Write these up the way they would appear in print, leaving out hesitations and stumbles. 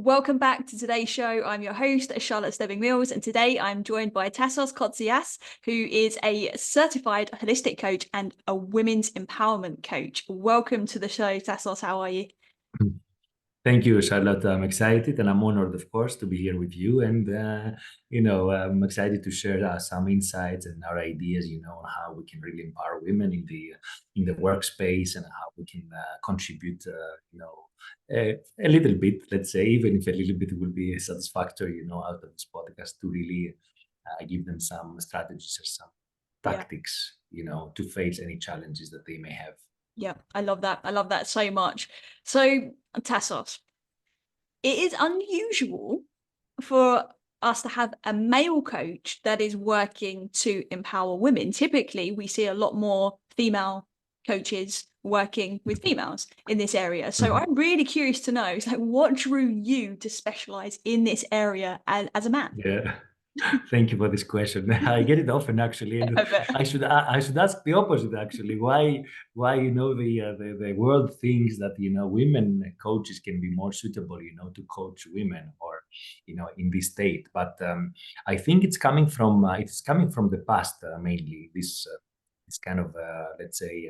Welcome back to today's show. I'm your host, Charlotte Stebbing-Mills, and today I'm joined by Tassos Kotzia, who is a certified holistic coach and a women's empowerment coach. Welcome to the show, Tassos. How are you? Thank you, Charlotte. I'm excited and I'm honored, of course, to be here with you. And, I'm excited to share some insights and our ideas, on how we can really empower women in the workspace and how we can contribute, a little bit, let's say, even if a little bit will be satisfactory, out of this podcast to really give them some strategies or some Yeah. tactics, to face any challenges that they may have. Yeah, I love that. I love that so much. So, Tassos, it is unusual for us to have a male coach that is working to empower women. Typically, we see a lot more female coaches working with females in this area. So I'm really curious to know, what drew you to specialize in this area as a man? Yeah. Thank you for this question. I get it often actually, and I bet. I should ask the opposite actually. Why the world thinks that women coaches can be more suitable to coach women or in this state. But I think it's coming from the past mainly. This kind of let's say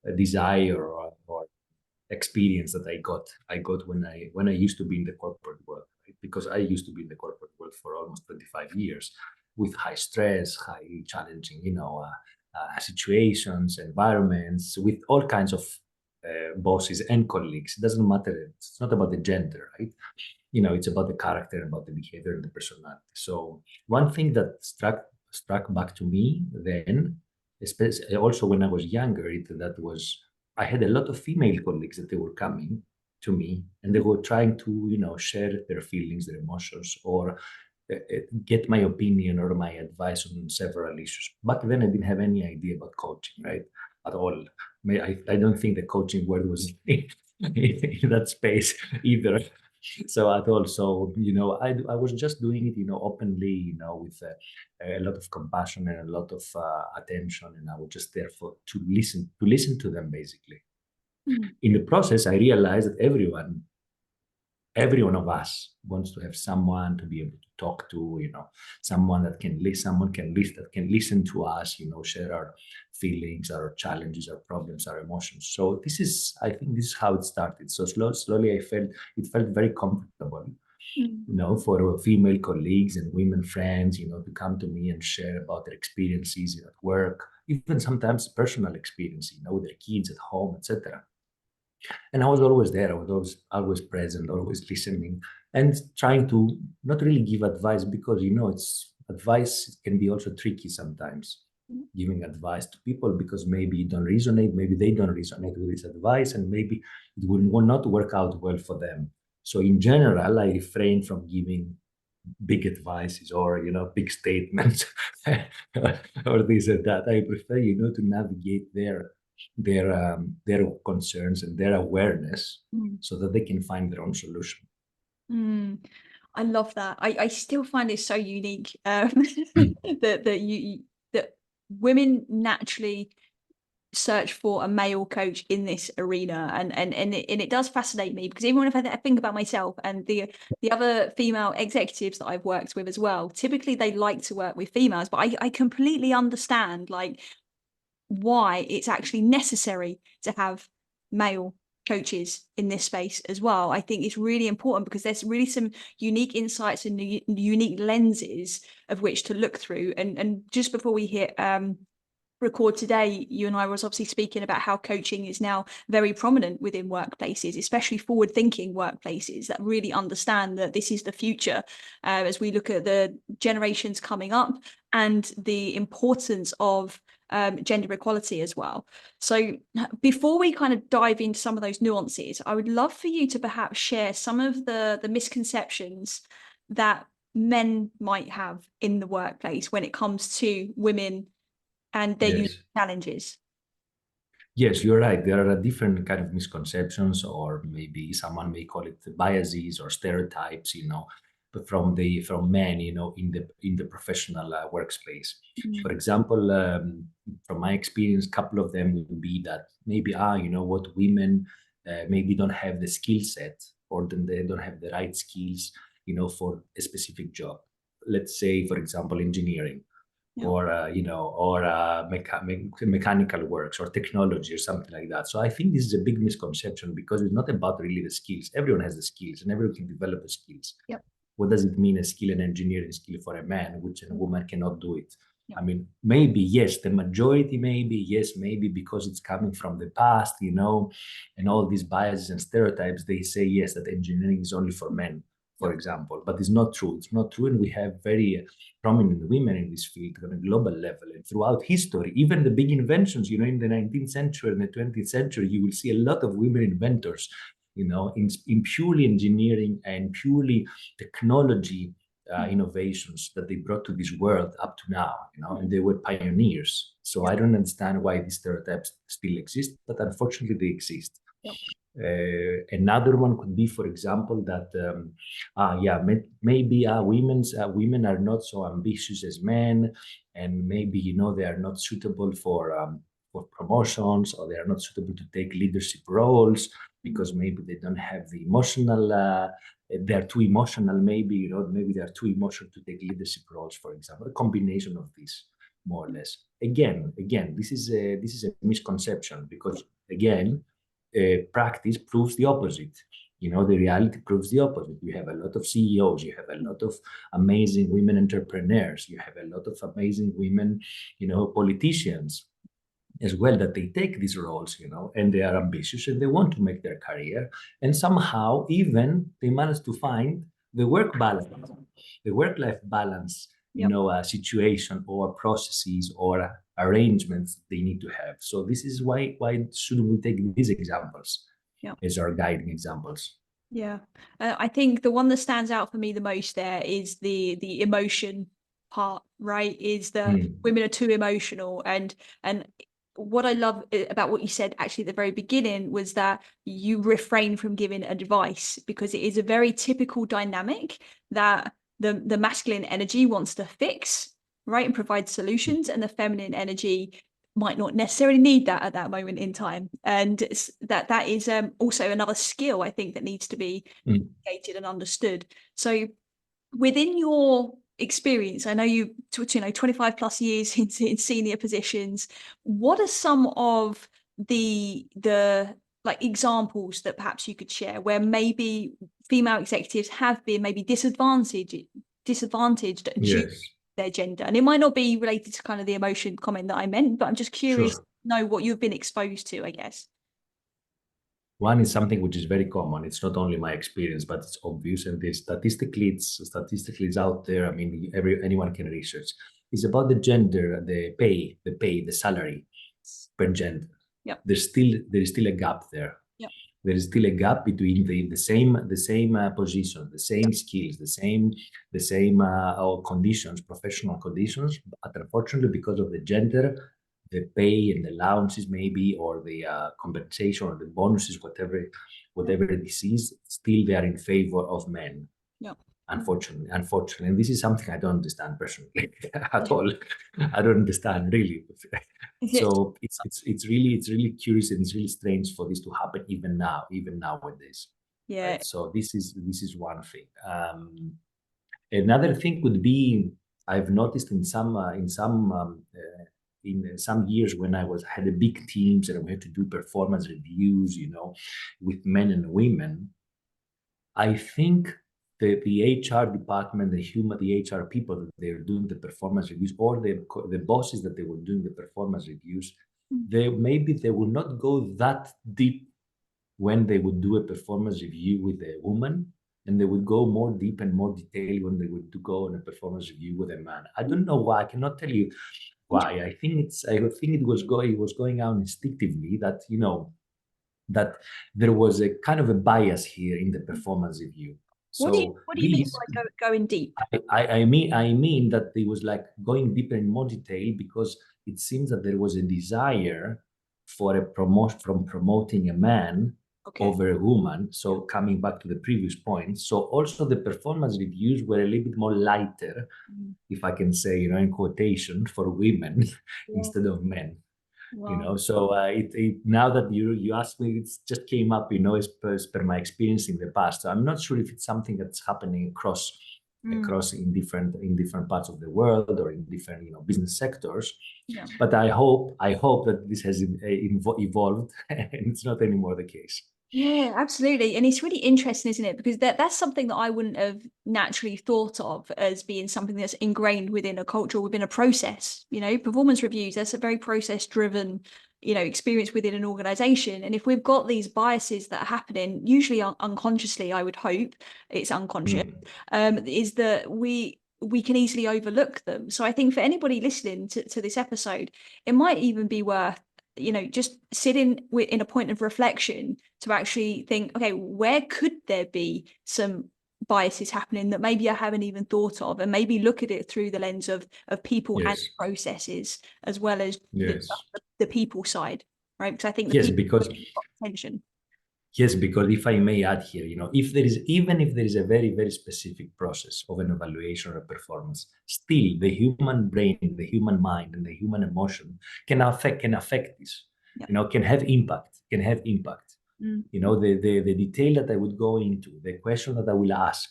a desire or experience that I got when I used to be in the corporate world, right? Because I used to be in the corporate world for almost 25 years with high stress, high challenging, situations, environments, with all kinds of bosses and colleagues. It doesn't matter. It's not about the gender, right? It's about the character, about the behavior and the personality. So one thing that struck back to me then, especially also when I was younger, that was I had a lot of female colleagues that they were coming to me and they were trying to, share their feelings, their emotions, or get my opinion or my advice on several issues. Back then, I didn't have any idea about coaching, right? At all. I don't think the coaching word was in that space either. So at all. So, I was just doing it, openly, with a lot of compassion and a lot of attention. And I was just there to listen to them, basically. Mm. In the process, I realized that every one of us wants to have someone to be able to talk to, someone that can listen, that can listen to us, share our feelings, our challenges, our problems, our emotions. So I think this is how it started. So slowly it felt very comfortable, Mm. for female colleagues and women friends, to come to me and share about their experiences at work, even sometimes personal experience, with their kids at home, etc. And I was always there. I was always present, always listening, and trying to not really give advice because it's advice can be also tricky sometimes. Giving advice to people because maybe you don't resonate, maybe they don't resonate with this advice, and maybe it will not work out well for them. So in general, I refrain from giving big advices or big statements or this or that. I prefer to navigate their concerns and their awareness Mm. so that they can find their own solution. Mm. I love that. I still find it so unique that women naturally search for a male coach in this arena, and it does fascinate me because even if I think about myself and the other female executives that I've worked with as well, typically they like to work with females, but I completely understand why it's actually necessary to have male coaches in this space as well. I think it's really important because there's really some unique insights and unique lenses of which to look through. And just before we hit record today, you and I was obviously speaking about how coaching is now very prominent within workplaces, especially forward-thinking workplaces that really understand that this is the future as we look at the generations coming up and the importance of gender equality as well. So before we kind of dive into some of those nuances, I would love for you to perhaps share some of the misconceptions that men might have in the workplace when it comes to women and their unique Yes. challenges. Yes, you're right. There are different kind of misconceptions, or maybe someone may call it biases or stereotypes, but from men, in the professional workspace. Mm. For example, from my experience, a couple of them would be that maybe what women maybe don't have the skill set or then they don't have the right skills, for a specific job. Let's say, for example, engineering, Yeah. or mechanical works or technology or something like that. So I think this is a big misconception, because it's not about really the skills. Everyone has the skills and everyone can develop the skills. Yep. What does it mean, a skill in engineering skill for a man, which a woman cannot do it? Yep. I mean, maybe yes, the majority, maybe because it's coming from the past, and all these biases and stereotypes, they say yes, that engineering is only for men, for example, but it's not true. It's not true, and we have very prominent women in this field on a global level and throughout history. Even the big inventions, in the 19th century and the 20th century, you will see a lot of women inventors, in purely engineering and purely technology innovations that they brought to this world up to now, and they were pioneers. So I don't understand why these stereotypes still exist, but unfortunately they exist. Yep. Another one could be, for example, that maybe women are not so ambitious as men, and maybe they are not suitable for promotions, or they are not suitable to take leadership roles because maybe they don't have the emotional. They are too emotional. Maybe maybe they are too emotional to take leadership roles, for example. A combination of this, more or less. Again, this is a misconception, because again, practice proves the opposite. The reality proves the opposite. You have a lot of CEOs, you have a lot of amazing women entrepreneurs, you have a lot of amazing women, politicians as well, that they take these roles, and they are ambitious and they want to make their career. And somehow even they manage to find the work balance, the work-life balance, situation or processes or arrangements they need to have. So this is why shouldn't we take these examples as our guiding examples? Yeah, I think the one that stands out for me the most there is the emotion part, right? Is the women are too emotional, and what I love about what you said actually at the very beginning was that you refrain from giving advice, because it is a very typical dynamic that the masculine energy wants to fix, right, and provide solutions, and the feminine energy might not necessarily need that at that moment in time. And that is also another skill, I think, that needs to be educated and understood. So within your experience, I know you 25 plus years in senior positions, what are some of the like examples that perhaps you could share where maybe female executives have been maybe disadvantaged due to Yes, their gender? And it might not be related to kind of the emotion comment that I meant, but I'm just curious sure. to know what you've been exposed to, I guess. One is something which is very common. It's not only my experience, but it's obvious, and statistically it's out there. I mean, anyone can research. It's about the gender, the salary per gender. Yep. There is still a gap there. Yep. There is still a gap between the same position, the same skills, the same conditions, professional conditions. But unfortunately, because of the gender, the pay and the allowances maybe, or the compensation or the bonuses, whatever this is, still they are in favor of men. Yep. Unfortunately, and this is something I don't understand personally at all. I don't understand really. So it's really curious, and it's really strange for this to happen even nowadays. Yeah. Right? So this is one thing. Another thing would be, I've noticed in some years when I had a big teams and we had to do performance reviews, with men and women. I think the HR department, the HR people that they were doing the performance reviews, or the bosses that they were doing the performance reviews, they will not go that deep when they would do a performance review with a woman, and they would go more deep and more detailed when they would go on a performance review with a man. I don't know why. I cannot tell you why. I think it was going out instinctively that that there was a kind of a bias here in the performance review. What do So you mean this, by going deep? I mean that it was like going deeper in more detail, because it seems that there was a desire for a promoting a man over a woman. So coming back to the previous point, so also the performance reviews were a little bit more lighter, if I can say, in quotation, for women instead of men. Wow. So now that you asked me, it just came up, as per my experience in the past. So I'm not sure if it's something that's happening Mm, across in different parts of the world or in different business sectors. yeah. But I hope that this has evolved and it's not anymore the case. Yeah, absolutely. And it's really interesting, isn't it? Because that's something that I wouldn't have naturally thought of as being something that's ingrained within a culture, within a process. Performance reviews, that's a very process driven, experience within an organization. And if we've got these biases that are happening, usually unconsciously, I would hope it's unconscious, Mm, is that we can easily overlook them. So I think for anybody listening to this episode, it might even be worth just sitting in a point of reflection to actually think, okay, where could there be some biases happening that maybe I haven't even thought of, and maybe look at it through the lens of people and yes, processes as well as yes, the people side, right? Because I think the yes, people because got attention. Yes, because if I may add here, if there is a very, very specific process of an evaluation or a performance, still the human brain, the human mind, and the human emotion can affect this. Yeah. Can have impact, can have impact. Mm. The detail that I would go into, the question that I will ask,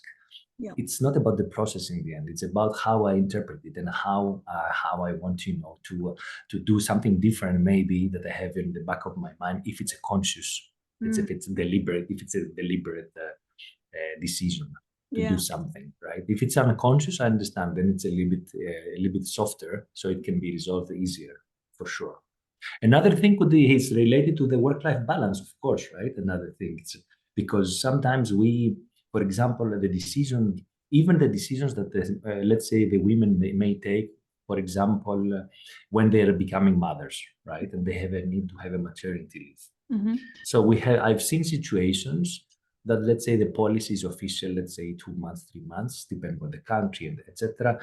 Yeah. it's not about the process in the end. It's about how I interpret it and how I want to do something different, maybe that I have in the back of my mind. If it's a conscious, Mm. if it's deliberate, if it's a deliberate decision to do Yeah. something, right? If it's unconscious, I understand. Then it's a little bit softer, so it can be resolved easier for sure. Another thing could be is related to the work-life balance, of course, right? Another thing, because sometimes for example, even the decisions that let's say the women may take, for example, when they are becoming mothers, right, and they have a need to have a maternity leave. Hmm. So I've seen situations that, let's say, the policy is official, let's say 2 months, 3 months, depending on the country and etc.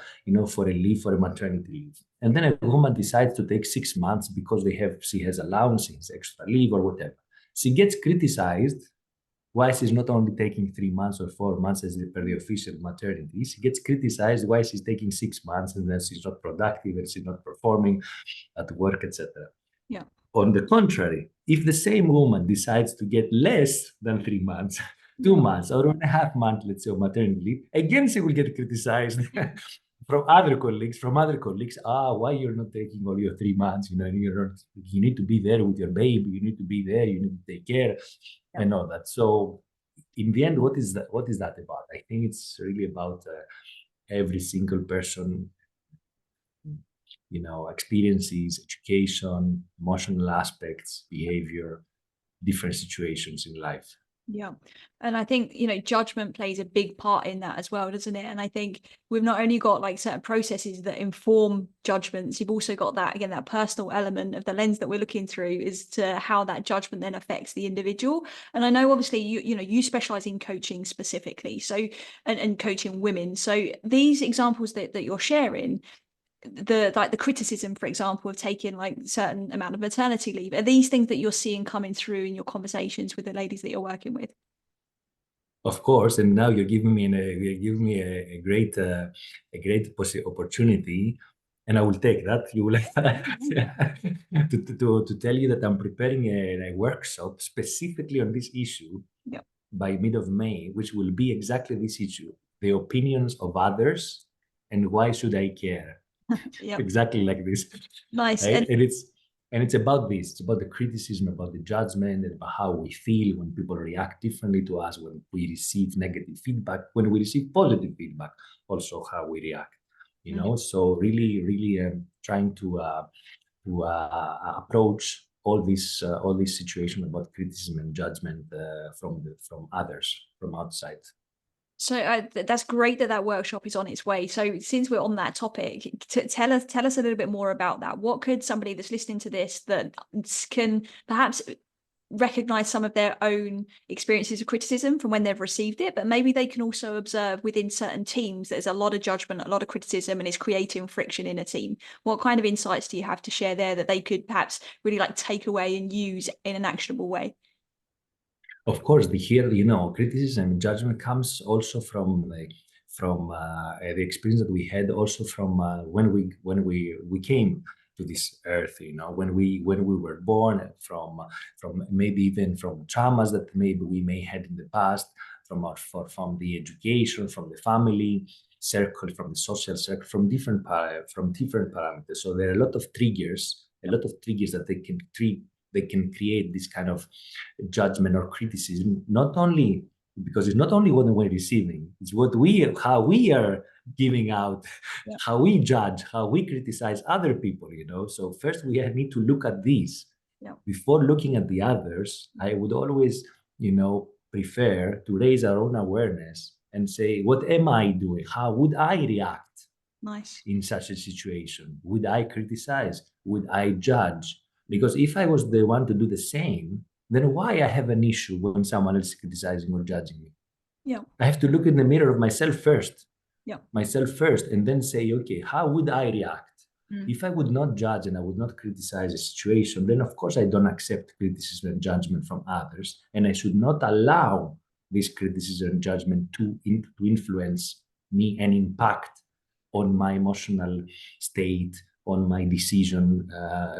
For a leave, for a maternity leave, and then a woman decides to take 6 months because she has allowances, extra leave, or whatever. She gets criticized why she's not only taking 3 months or 4 months as per the official maternity. She gets criticized why she's taking 6 months and then she's not productive and she's not performing at work, etc. Yeah. On the contrary, if the same woman decides to get less than 3 months, two Yeah. months, or 1.5 months, let's say, of maternity leave, again, she will get criticized from other colleagues. Why you're not taking all your 3 months? You need to be there with your baby. You need to be there. You need to take care Yeah. and all that. So, in the end, what is that? What is that about? I think it's really about every single person, experiences, education, emotional aspects, behavior, different situations in life. Yeah. And I think, judgment plays a big part in that as well, doesn't it? And I think we've not only got like certain processes that inform judgments, you've also got that, again, that personal element of the lens that we're looking through as to how that judgment then affects the individual. And I know obviously you specialize in coaching specifically. So and coaching women. So these examples that you're sharing, the criticism, for example, of taking like certain amount of maternity leave, are these things that you're seeing coming through in your conversations with the ladies that you're working with? Of course, and now you're giving me a great opportunity, and I will take that. You will to tell you that I'm preparing a workshop specifically on this issue Yeah. by mid of May, which will be exactly this issue: the opinions of others, and why should I care? Yeah. Exactly like this, Nice. right? And And it's about this. It's about the criticism, about the judgment, and about how we feel when people react differently to us, when we receive negative feedback, when we receive positive feedback, also how we react. So really, really trying to approach all this situation about criticism and judgment from others, from outside. so that's great that workshop is on its way. So since we're on that topic, tell us a little bit more about that. What could somebody that's listening to this that can perhaps recognize some of their own experiences of criticism from when they've received it, but maybe they can also observe within certain teams there's a lot of judgment, a lot of criticism, and it's creating friction in a team. What kind of insights do you have to share there that they could perhaps really like take away and use in an actionable way? Of course, criticism and judgment comes also from the experience that we had, also from when we came to this earth, when we were born, from maybe even from traumas that maybe we may had in the past, from the education, from the family circle, from the social circle, from different parameters. So there are a lot of triggers that they can create this kind of judgment or criticism, not only because it's not only what we're receiving, it's how we are giving out, Yeah. how we judge, how we criticize other people, So first we need to look at these. Yeah. Before looking at the others. I would always, prefer to raise our own awareness and say, what am I doing? How would I react Nice. in such a situation? Would I criticize? Would I judge? Because if I was the one to do the same, then why I have an issue when someone else is criticizing or judging me? Yeah. I have to look in the mirror of myself first. Yeah. Myself first, and then say, okay, how would I react? Mm. If I would not judge and I would not criticize a situation, then of course I don't accept criticism and judgment from others, and I should not allow this criticism and judgment to influence me and impact on my emotional state, on my decision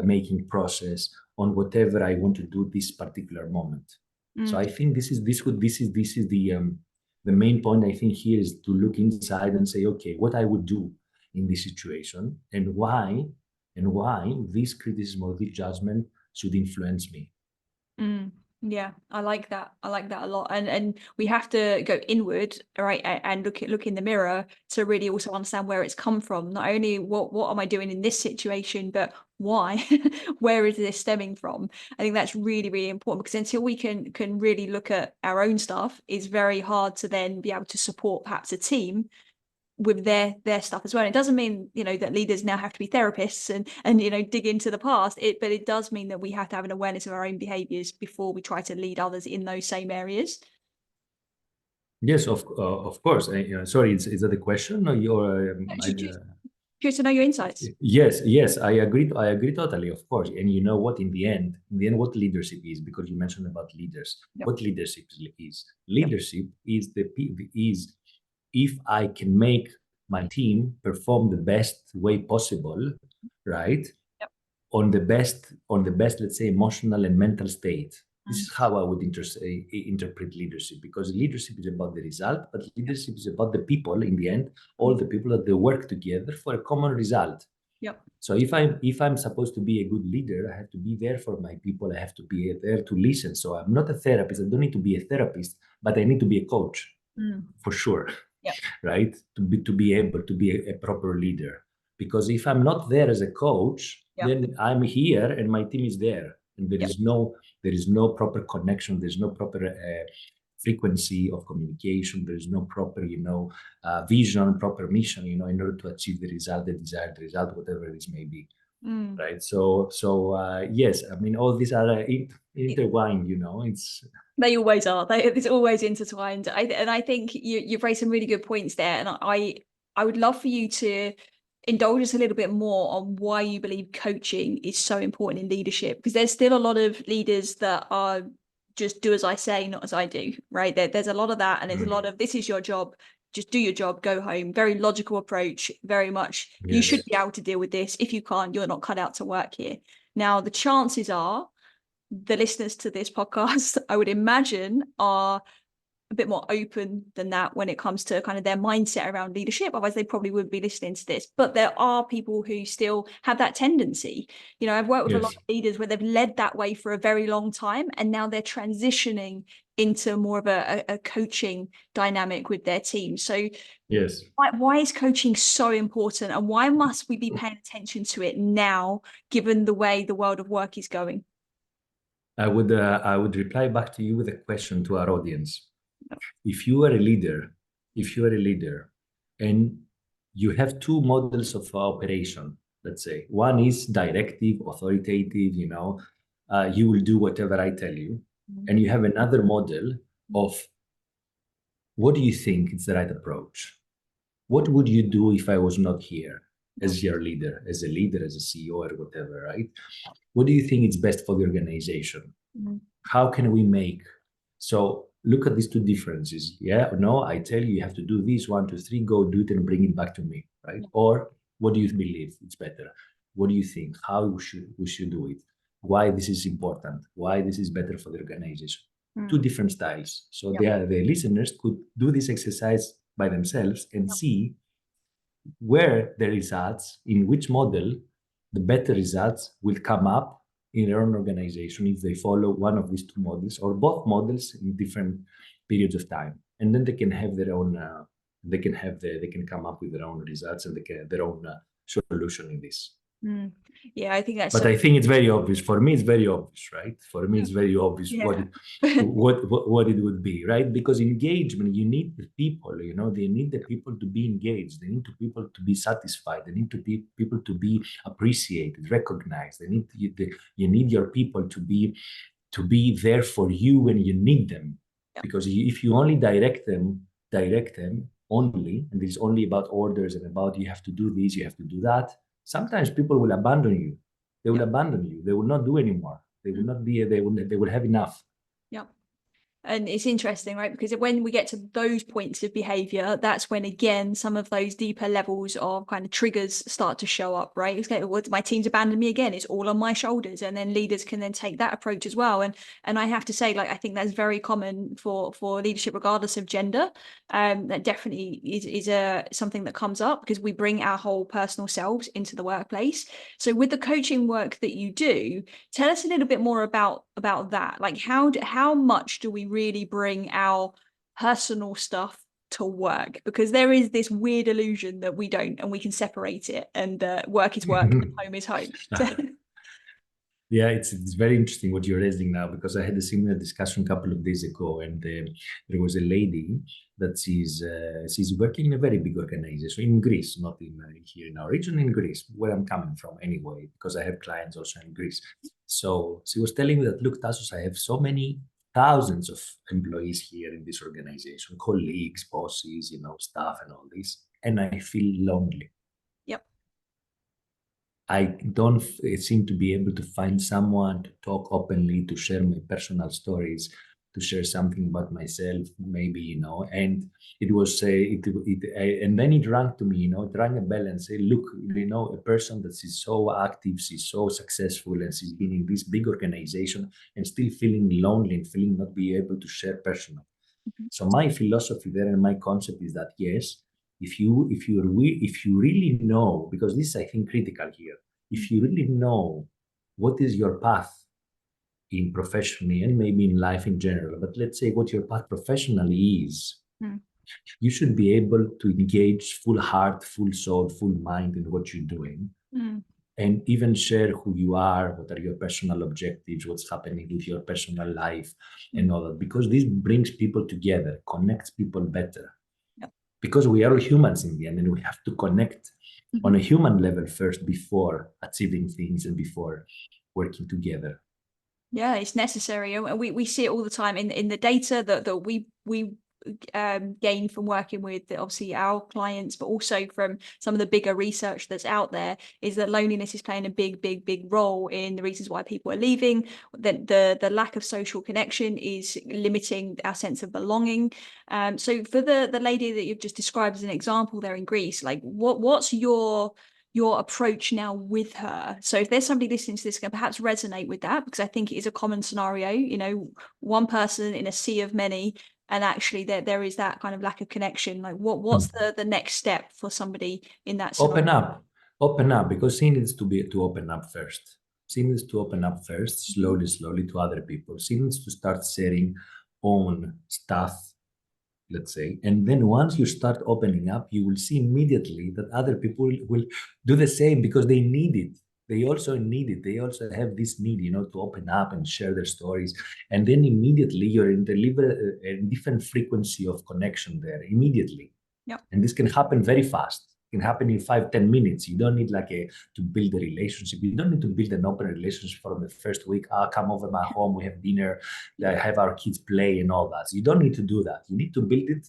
making process, on whatever I want to do this particular moment. So I think this is the main point. I think here is to look inside and say, okay, what I would do in this situation, and why this criticism or this judgment should influence me. Yeah, I like that. I like that a lot. And we have to go inward, right, and look in the mirror to really also understand where it's come from. Not only what am I doing in this situation, but why? Where is this stemming from? I think that's really, really important, because until we can really look at our own stuff, it's very hard to then be able to support perhaps a team with their stuff as well. And it doesn't mean, that leaders now have to be therapists and dig into the past, but it does mean that we have to have an awareness of our own behaviors before we try to lead others in those same areas. Yes, of course. Sorry, is that the question, or your? Curious to know your insights. Yes, I agree totally, of course. And you know what? In the end, what leadership is, because you mentioned about leaders. Yep. What leadership is? Leadership is if I can make my team perform the best way possible, right? Yep. On the best, let's say, emotional and mental state. This is how I would interpret leadership, because leadership is about the result, but leadership is about the people in the end, all the people that they work together for a common result. Yep. So if I'm supposed to be a good leader, I have to be there for my people. I have to be there to listen. So I'm not a therapist. I don't need to be a therapist, but I need to be a coach for sure. Yep. Right? To be able to be a proper leader. Because if I'm not there as a coach, then I'm here and my team is there, and there is no proper connection. There's no proper frequency of communication. There is no proper, vision, proper mission, in order to achieve the result, the desired result, whatever this may be. Right. So yes, I mean, all these are intertwined. They always are. It's always intertwined. And I think you've raised some really good points there. And I would love for you to indulge us a little bit more on why you believe coaching is so important in leadership, because there's still a lot of leaders that are just do as I say, not as I do, right? There's a lot of that, and there's a lot of, this is your job, just do your job, go home. Very logical approach, very much, you should be able to deal with this. If you can't, you're not cut out to work here. Now, the chances are the listeners to this podcast, I would imagine, are a bit more open than that when it comes to kind of their mindset around leadership. Otherwise, they probably wouldn't be listening to this. But there are people who still have that tendency. I've worked with a lot of leaders where they've led that way for a very long time, and now they're transitioning into more of a coaching dynamic with their team. So yes, why is coaching so important, and why must we be paying attention to it now, given the way the world of work is going? I would reply back to you with a question to our audience. If you are a leader, and you have two models of operation, let's say, one is directive, authoritative, you will do whatever I tell you. And you have another model of, what do you think is the right approach? What would you do if I was not here as your leader, as a CEO or whatever, right? What do you think is best for the organization? How can we make? So look at these two differences. Yeah or no? I tell you have to do this, 1, 2, 3, go do it and bring it back to me, right? Or what do you believe it's better? What do you think? How we should do it? Why this is important? Why this is better for the organization? Two different styles. So the listeners could do this exercise by themselves and see where the results, in which model, the better results will come up in their own organization if they follow one of these two models or both models in different periods of time. And then they can have their own, they can come up with their own results and their own solution in this. Yeah, I think that's. But I think it's very obvious. For me, it's very obvious, right? For me, it's very obvious Yeah. what it would be, right? Because engagement, you need the people. You know, they need the people to be engaged. They need the people to be satisfied. They need to be people to be appreciated, recognized. You need your people to be there for you when you need them. Because if you only direct them only, and it's only about orders and about you have to do this, you have to do that. Sometimes people will abandon you. They will abandon you. They will not do anymore. They will not be. They will have enough. Yeah. And it's interesting, right? Because when we get to those points of behavior, that's when, again, some of those deeper levels of kind of triggers start to show up, right? It's like, well, my team's abandoned me again. It's all on my shoulders. And then leaders can then take that approach as well. And I have to say, like, I think that's very common for leadership, regardless of gender. That definitely is something that comes up because we bring our whole personal selves into the workplace. So with the coaching work that you do, tell us a little bit more about that. Like, how much do we really bring our personal stuff to work? Because there is this weird illusion that we don't, and we can separate it, and work is work and home is home. Yeah, it's very interesting what you're raising now, because I had a similar discussion a couple of days ago, and there was a lady that she's working in a very big organization in Greece, not in here in our region, in Greece, where I'm coming from anyway, because I have clients also in Greece. So she was telling me that, look, Tassos, I have so many thousands of employees here in this organization, colleagues, bosses, staff and all this, and I feel lonely. Yep. I don't seem to be able to find someone to talk openly, to share my personal stories, to share something about myself, maybe, and it was, and then it rang to me, it rang a bell and said, look, a person that is so active, she's so successful, and she's been in this big organization and still feeling lonely and feeling not be able to share personal. So my philosophy there and my concept is that, yes, if you really know, because this is, I think, critical here, if you really know what is your path in professionally and maybe in life in general, but let's say what your path professionally is, you should be able to engage full heart, full soul, full mind in what you're doing. And even share who you are, what are your personal objectives, what's happening with your personal life and all that, because this brings people together, connects people better. Yep. Because we are all humans in the end, and we have to connect on a human level first before achieving things and before working together. Yeah, it's necessary. And we see it all the time in the data that we gain from working with obviously our clients, but also from some of the bigger research that's out there, is that loneliness is playing a big role in the reasons why people are leaving. That the lack of social connection is limiting our sense of belonging. So for the lady that you've just described as an example there in Greece, like what's your approach now with her? So if there's somebody listening to this can perhaps resonate with that, because I think it is a common scenario, one person in a sea of many, and actually there is that kind of lack of connection. Like what's the next step for somebody in that scenario? Open up, because she needs to open up first. She needs to open up first, slowly to other people. She needs to start sharing own stuff, let's say. And then once you start opening up, you will see immediately that other people will do the same, because they need it. They also need it. They also have this need, to open up and share their stories. And then immediately you're in a different frequency of connection there, immediately. Yep. And this can happen very fast. It can happen in 5-10 minutes. You don't need to build a relationship. You don't need to build an open relationship from the first week. Come over my home, we have dinner, have our kids play and all that. So you don't need to do that. You need to build it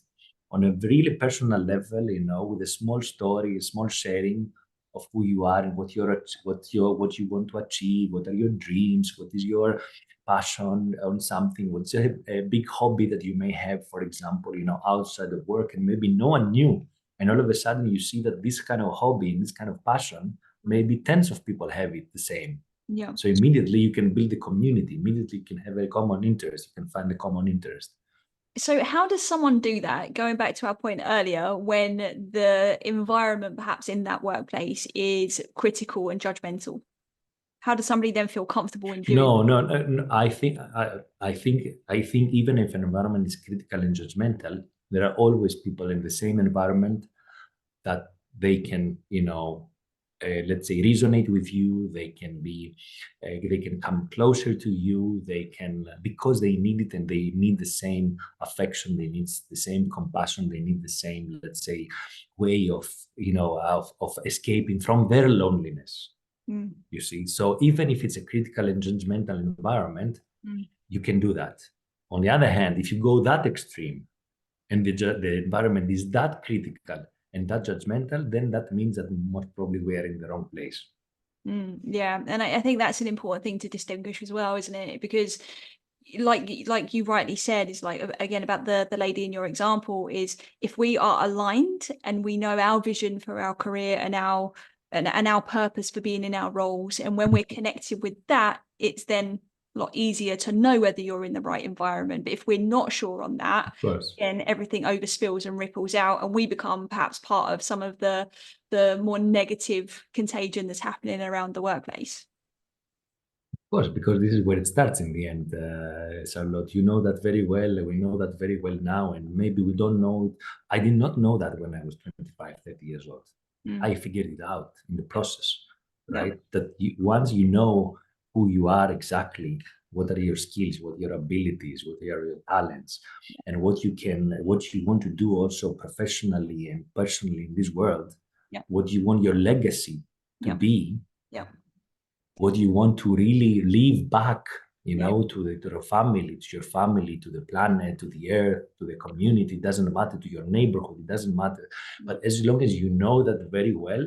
on a really personal level, with a small story, a small sharing of who you are and what you want to achieve, what are your dreams, what is your passion on something, what's a big hobby that you may have, for example, outside of work, and maybe no one knew. And all of a sudden you see that this kind of hobby and this kind of passion maybe tens of people have it the same. Yeah. So immediately you can build a community. Immediately you can have a common interest. You can find a common interest. So how does someone do that? Going back to our point earlier, when the environment perhaps in that workplace is critical and judgmental, how does somebody then feel comfortable in doing No. I think even if an environment is critical and judgmental, there are always people in the same environment that they can, let's say, resonate with you. They can come closer to you. They can, because they need it and they need the same affection. They need the same compassion. They need the same, let's say, way of escaping from their loneliness. Mm, You see, so even if it's a critical and judgmental environment, mm, you can do that. On the other hand, if you go that extreme and the environment is that critical and that judgmental, then that means that most probably we are in the wrong place. yeah, and I think that's an important thing to distinguish as well, isn't it? Because like you rightly said, is like again about the lady in your example, is if we are aligned and we know our vision for our career and our purpose for being in our roles, and when we're connected with that, it's then a lot easier to know whether you're in the right environment. But if we're not sure on that, Of course. then everything overspills and ripples out, and we become perhaps part of some of the more negative contagion that's happening around the workplace. Of course, because this is where it starts in the end, Charlotte. You know that very well. We know that very well now. And maybe we don't know it. I did not know that when I was 25, 30 years old. I figured it out in the process, Yeah. right? That once you know who you are exactly, what are your skills, what are your abilities, what are your talents, and what you want to do also professionally and personally in this world, Yeah. what you want your legacy to Yeah. be, Yeah. what you want to really leave back, Yeah. to the family, to your family, to the planet, to the earth, to the community. It doesn't matter, to your neighborhood. It doesn't matter. But as long as you know that very well,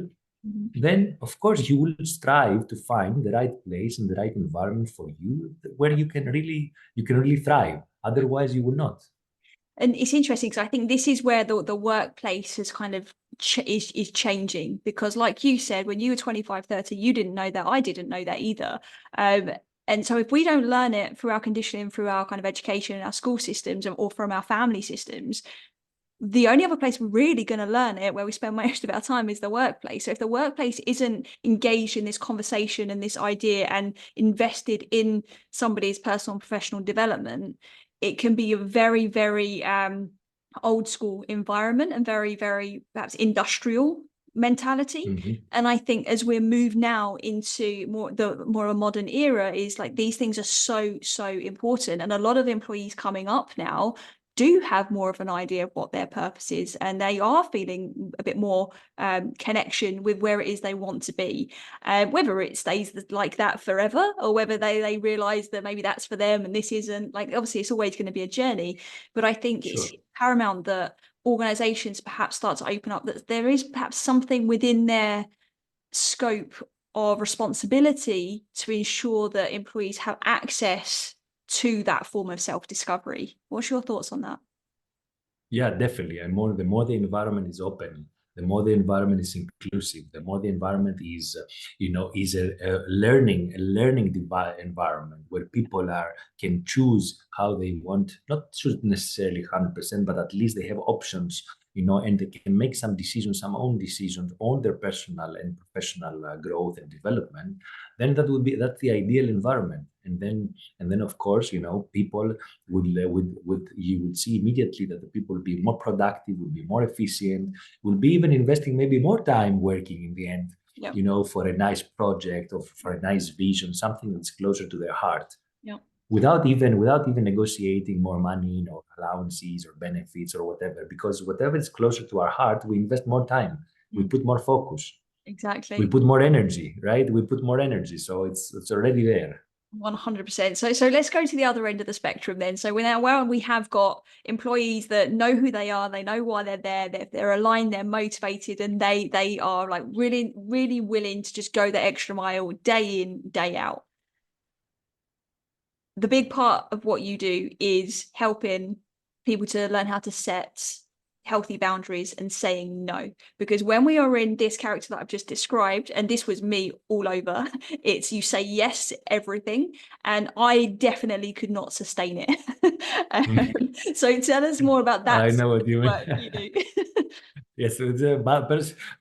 then of course you will strive to find the right place and the right environment for you where you can really thrive. Otherwise, you will not. And it's interesting because I think this is where the workplace has kind of is changing, because like you said, when you were 25, 30, you didn't know that. I didn't know that either. And so if we don't learn it through our conditioning, through our kind of education and our school systems, or from our family systems, the only other place we're really going to learn it, where we spend most of our time, is the workplace. So if the workplace isn't engaged in this conversation and this idea and invested in somebody's personal and professional development, it can be a very, very old school environment and very, very perhaps industrial mentality. And I think as we're moved now into more a modern era, is like these things are so important. And a lot of employees coming up now do have more of an idea of what their purpose is, and they are feeling a bit more connection with where it is they want to be, whether it stays like that forever or whether they realize that maybe that's for them and this isn't. Like, obviously it's always going to be a journey, but I think Sure. it's paramount that organizations perhaps start to open up that there is perhaps something within their scope of responsibility to ensure that employees have access to that form of self-discovery. What's your thoughts on that? Yeah, definitely. And the more the environment is open, the more the environment is inclusive, the more the environment is, is a learning environment where people can choose how they want, not choose necessarily 100%, but at least they have options, and they can make some own decisions on their personal and professional growth and development. Then that's the ideal environment. And then of course, people you would see immediately that the people will be more productive, will be more efficient, will be even investing maybe more time working in the end, Yeah. for a nice project or for a nice vision, something that's closer to their heart. Yeah. Without even negotiating more money, allowances or benefits or whatever, because whatever is closer to our heart, we invest more time, we put more focus, Exactly. we put more energy, right? We put more energy, so it's already there. 100%. So let's go to the other end of the spectrum then. So where we have got employees that know who they are, they know why they're there, they're aligned, they're motivated, and they are like really, really willing to just go the extra mile day in, day out. The big part of what you do is helping people to learn how to set healthy boundaries and saying no. Because when we are in this character that I've just described, and this was me all over, it's you say yes to everything, and I definitely could not sustain it. So tell us more about that I know what you mean. work you do. Yes,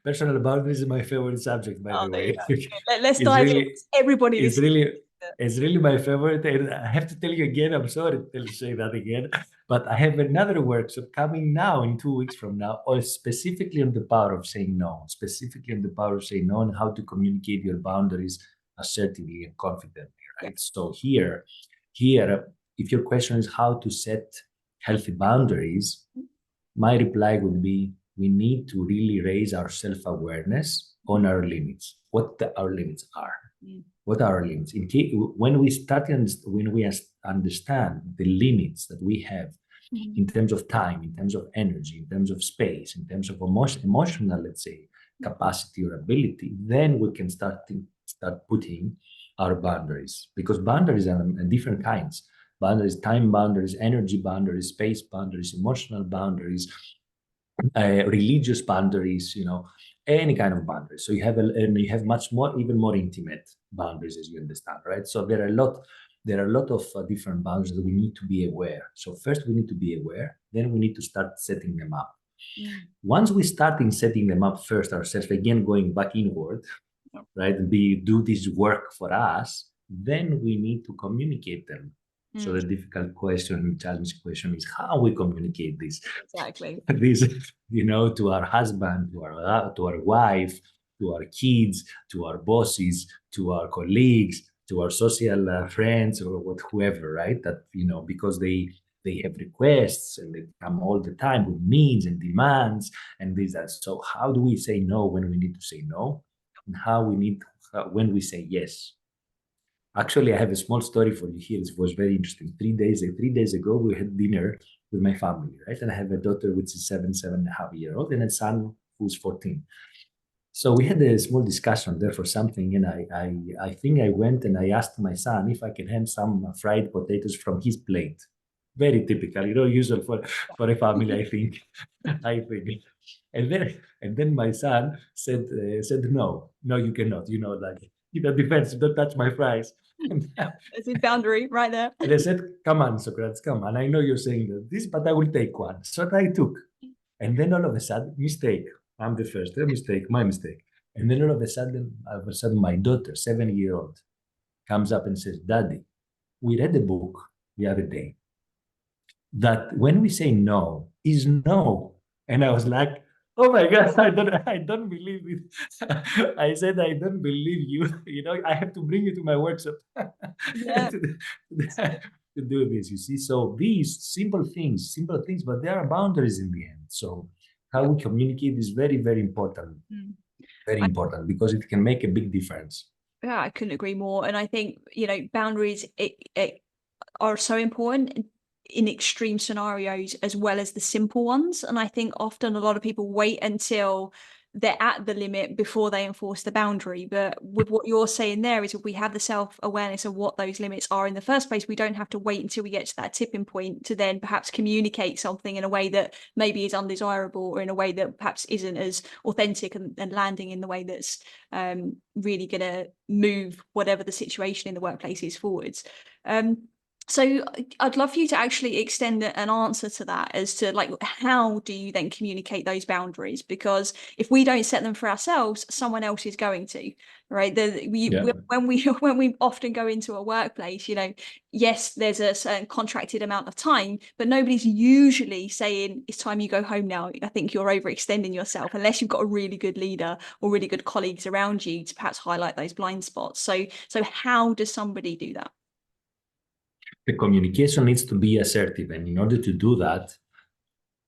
personal boundaries is my favorite subject, by Oh, the there you way. go. Let's It's dive in. really, Everybody it's listening. really, it's really my favorite. And I have to tell you again, I'm sorry to say that again, but I have another workshop coming now in 2 weeks from now, all specifically on the power of saying no, specifically on the power of saying no and how to communicate your boundaries assertively and confidently, right? So here, if your question is how to set healthy boundaries, my reply would be we need to really raise our self-awareness on our limits, our limits are. What are our limits? When we understand the limits that we have in terms of time, in terms of energy, in terms of space, in terms of emotional, let's say, capacity or ability, then we can start putting our boundaries, because boundaries are different kinds. Boundaries, time boundaries, energy boundaries, space boundaries, emotional boundaries, religious boundaries, any kind of boundaries. So you have much more, even more intimate boundaries, as you understand, right? So there are a lot of different boundaries that we need to be aware. So first we need to be aware, then we need to start setting them up. Once we start in setting them up first ourselves, again going back inward, right, and do this work for us, then we need to communicate them. So the difficult question, challenging question is how we communicate this. Exactly. This, to our husband, to our wife, to our kids, to our bosses, to our colleagues, to our social friends, or whoever, right? That, because they have requests and they come all the time with needs and demands and this, that. So how do we say no when we need to say no, and how we need when we say yes? Actually, I have a small story for you here. It was very interesting. 3 days ago, we had dinner with my family, right? And I have a daughter which is 7.5 years old, and a son who's 14. So we had a small discussion there for something, and I think I went and I asked my son if I can have some fried potatoes from his plate. Very typical, usual for a family, I think. I think. And then my son said no, you cannot, defense, don't touch my fries. There's a boundary right there. And I said, come on, Socrates, come on. I know you're saying this, but I will take one. So I took. And then all of a sudden, mistake. I'm the first, mistake, my mistake. And then all of a sudden, my daughter, 7-year-old, comes up and says, Daddy, we read a book the other day that when we say no is no. And I was like, oh my God, I don't believe it. I said, I don't believe you. I have to bring you to my workshop Yeah. to do this, you see. So these simple things, but there are boundaries in the end. So how we communicate is very, very important. Very important, because it can make a big difference. Yeah, I couldn't agree more. And I think, boundaries it are so important in extreme scenarios as well as the simple ones. And I think often a lot of people wait until they're at the limit before they enforce the boundary. But with what you're saying there is if we have the self-awareness of what those limits are in the first place, we don't have to wait until we get to that tipping point to then perhaps communicate something in a way that maybe is undesirable, or in a way that perhaps isn't as authentic and landing in the way that's really going to move whatever the situation in the workplace is forwards. So I'd love for you to actually extend an answer to that, as to how do you then communicate those boundaries? Because if we don't set them for ourselves, someone else is going to, right? When we often go into a workplace, yes, there's a certain contracted amount of time, but nobody's usually saying it's time you go home now. I think you're overextending yourself, unless you've got a really good leader or really good colleagues around you to perhaps highlight those blind spots. So how does somebody do that? The communication needs to be assertive. And in order to do that,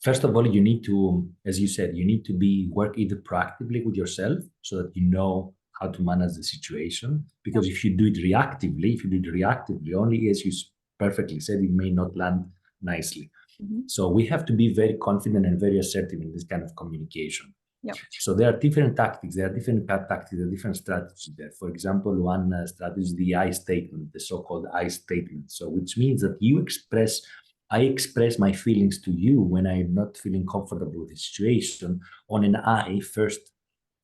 first of all, you need to, as you said, you need to work either proactively with yourself so that you know how to manage the situation. Because if you do it reactively, only, as you perfectly said, it may not land nicely. So we have to be very confident and very assertive in this kind of communication. So there are different tactics, there are different strategies there. For example, one strategy is the I statement, the so-called I statement. So which means that you express I express my feelings to you when I'm not feeling comfortable with the situation on an I first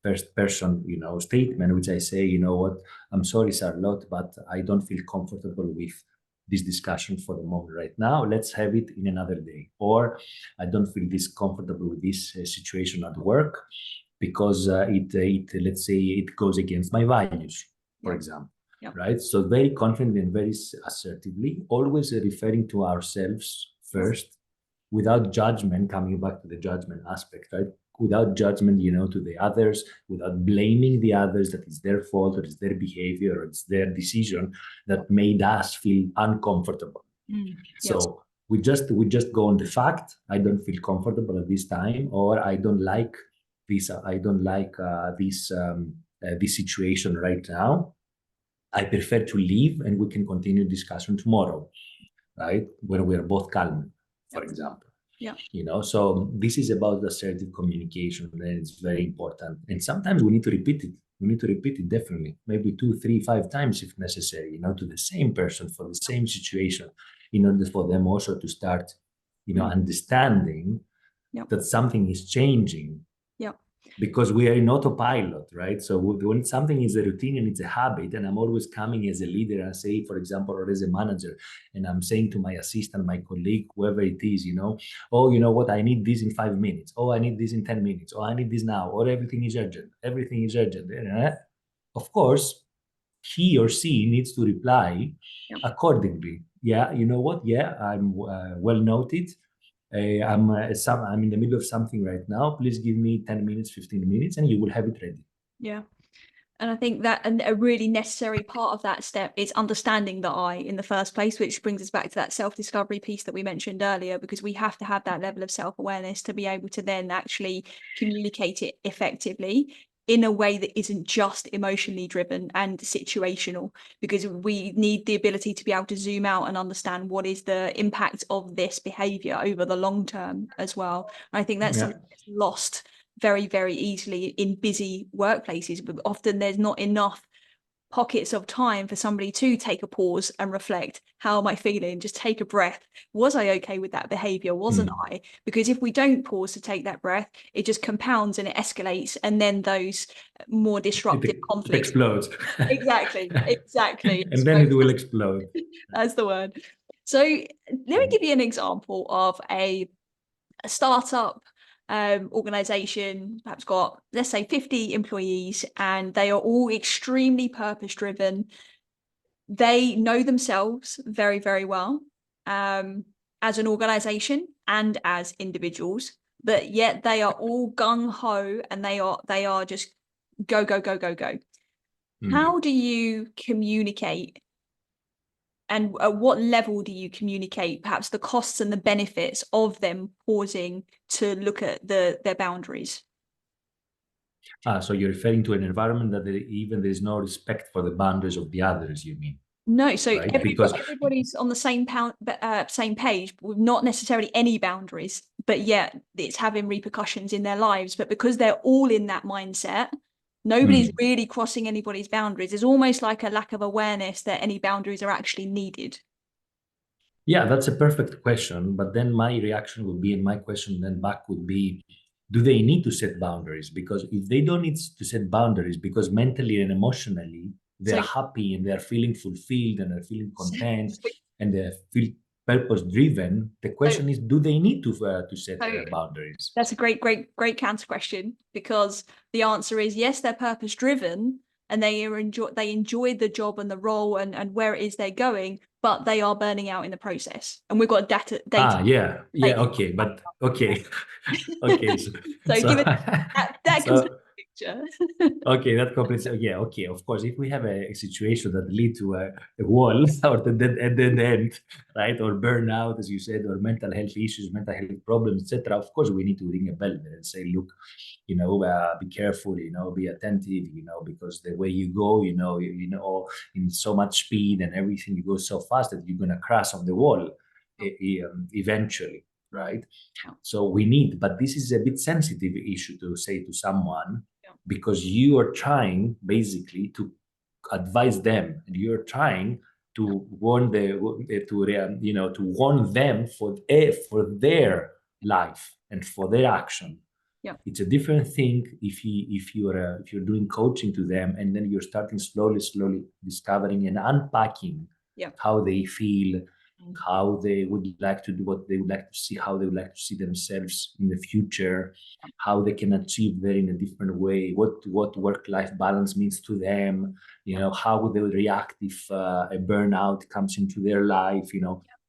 person, statement, which I say, you know what, I'm sorry, Charlotte, but I don't feel comfortable with this discussion for the moment right now. Let's have it in another day. Or I don't feel this comfortable with this situation at work because it let's say it goes against my values, for example. Yep. Right? So very confidently and very assertively, always referring to ourselves first, without judgment, coming back to the judgment aspect, right? Without judgment, to the others, without blaming the others that it's their fault or it's their behavior or it's their decision that made us feel uncomfortable. So we just go on the fact, I don't feel comfortable at this time, or I don't like this situation right now. I prefer to leave and we can continue discussion tomorrow, right? When we're both calm, for example. Yeah. So this is about assertive communication, and it's very important. And sometimes we need to repeat it. We need to repeat it definitely, maybe 2, 3, 5 times if necessary, to the same person for the same situation, in order for them also to start, understanding that something is changing. Yeah. Because we are in autopilot, right? So when something is a routine and it's a habit, and I'm always coming as a leader and say, for example, or as a manager, and I'm saying to my assistant, my colleague, whoever it is, oh, you know what, I need this in 5 minutes. Oh, I need this in 10 minutes. Oh, I need this now. Or everything is urgent. Everything is urgent. Of course, he or she needs to reply accordingly. Yeah, you know what? Yeah, I'm well noted. I'm in the middle of something right now. Please give me 10 minutes, 15 minutes, and you will have it ready. Yeah. And I think that a really necessary part of that step is understanding the I in the first place, which brings us back to that self-discovery piece that we mentioned earlier, because we have to have that level of self-awareness to be able to then actually communicate it effectively in a way that isn't just emotionally driven and situational, because we need the ability to be able to zoom out and understand what is the impact of this behavior over the long term as well. And I think that's something that's lost very, very easily in busy workplaces, but often there's not enough pockets of time for somebody to take a pause and reflect. How am I feeling? Just take a breath. Was I okay with that behavior? Wasn't I? Because if we don't pause to take that breath, it just compounds and it escalates, and then those more disruptive conflicts explodes. Exactly. And then it will explode. That's the word. So let me give you an example of a startup organization, perhaps got, let's say, 50 employees, and they are all extremely purpose driven. They know themselves very, very well as an organization and as individuals, but yet they are all gung-ho and they are just go, go, go, go, go. How do you communicate, and at what level do you communicate perhaps the costs and the benefits of them pausing to look at their boundaries? So you're referring to an environment that there is no respect for the boundaries of the others, you mean? No, so right? Because everybody's on the same page with not necessarily any boundaries, but yet it's having repercussions in their lives. But because they're all in that mindset, nobody's really crossing anybody's boundaries. It's almost like a lack of awareness that any boundaries are actually needed. Yeah, that's a perfect question. But then my reaction would be, and my question then back would be, do they need to set boundaries? Because if they don't need to set boundaries, because mentally and emotionally they're happy and they're feeling fulfilled and they're feeling content and they feel purpose driven, the question is, do they need to set boundaries? That's a great counter question, because the answer is yes, they're purpose driven and they enjoy the job and the role and where it is they're going, but they are burning out in the process. And we've got data. Okay, but okay. Okay. So give it that picture. Okay, that completes. Yeah, okay. Of course, if we have a situation that lead to a wall or the dead end, right, or burnout, as you said, or mental health issues, mental health problems, etc. Of course, we need to ring a bell there and say, look, be careful, be attentive, because the way you go, in so much speed and everything, you go so fast that you're gonna crash on the wall eventually, right? So we need, but this is a bit sensitive issue to say to someone, because you are trying basically to advise them and you're trying to warn to warn them for their life and for their action. Yeah. It's a different thing if you're doing coaching to them, and then you're starting slowly discovering and unpacking how they feel, how they would like to do, what they would like to see, how they would like to see themselves in the future, how they can achieve that in a different way, what work-life balance means to them, how they would react if a burnout comes into their life,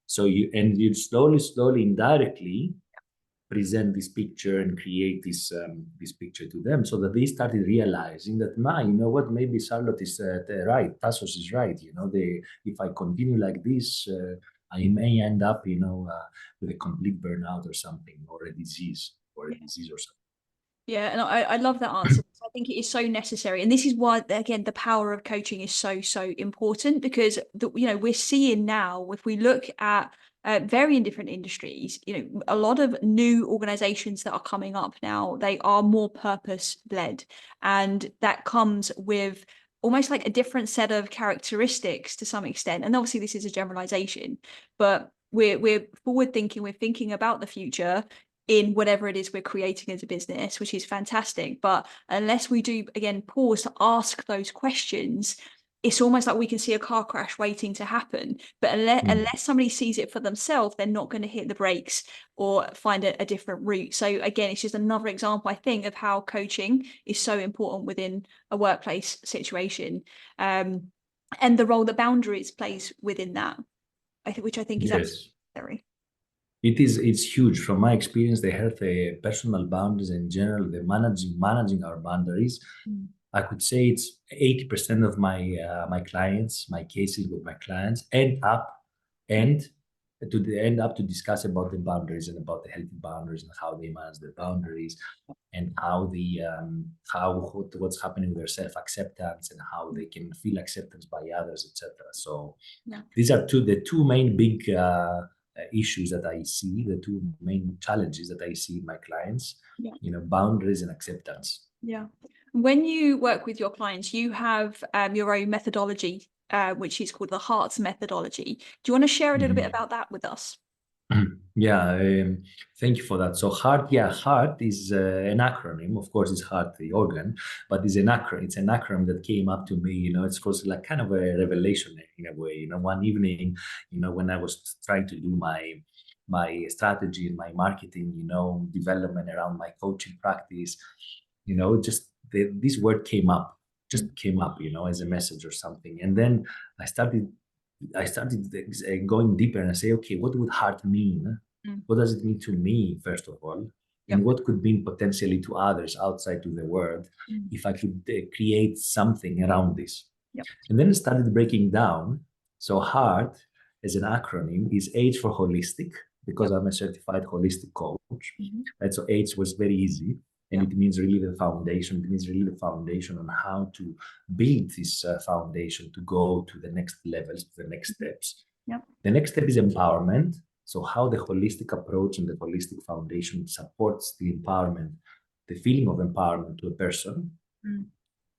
so you slowly indirectly present this picture and create this picture to them, so that they started realizing that, what, maybe Charlotte is right, Tassos is right. If I continue like this, I may end up, with a complete burnout or something, or a disease, or something. Yeah, and I love that answer. I think it is so necessary, and this is why, again, the power of coaching is so important, because we're seeing now, if we look at varying different industries, a lot of new organizations that are coming up now, they are more purpose led, and that comes with almost like a different set of characteristics to some extent. And obviously, this is a generalization, but we're forward thinking. We're thinking about the future in whatever it is we're creating as a business, which is fantastic. But unless we do, again, pause to ask those questions, it's almost like we can see a car crash waiting to happen. But unless somebody sees it for themselves, they're not going to hit the brakes or find a different route. So again, it's just another example, I think, of how coaching is so important within a workplace situation, and the role that boundaries plays within that, which I think is absolutely necessary. It's huge. From my experience, the healthy personal boundaries in general, the managing our boundaries. I could say it's 80% of my clients, my cases with my clients end up to discuss about the boundaries and about the healthy boundaries and how they manage their boundaries, and what's happening with their self-acceptance and how they can feel acceptance by others, etc. So these are the two main big issues that I see, the two main challenges that I see in my clients, boundaries and acceptance. Yeah. When you work with your clients, you have your own methodology, which is called the Hearts methodology. Do you want to share a little bit about that with us? Yeah, thank you for that. So heart is an acronym. Of course, it's heart, the organ, but it's an acronym. It's an acronym that came up to me. It was like kind of a revelation in a way. One evening, when I was trying to do my strategy and my marketing, development around my coaching practice, just this word came up, as a message or something, and then I started going deeper, and I say, okay, what would heart mean? What does it mean to me, first of all? And what could mean potentially to others outside to the world if I could create something around this? And then I started breaking down. So heart, as an acronym, is H for holistic, because I'm a certified holistic coach. Right? So H was very easy. And it means really the foundation. It means really the foundation on how to build this foundation to go to the next levels, to the next steps. The next step is empowerment. So how the holistic approach and the holistic foundation supports the empowerment, the feeling of empowerment to a person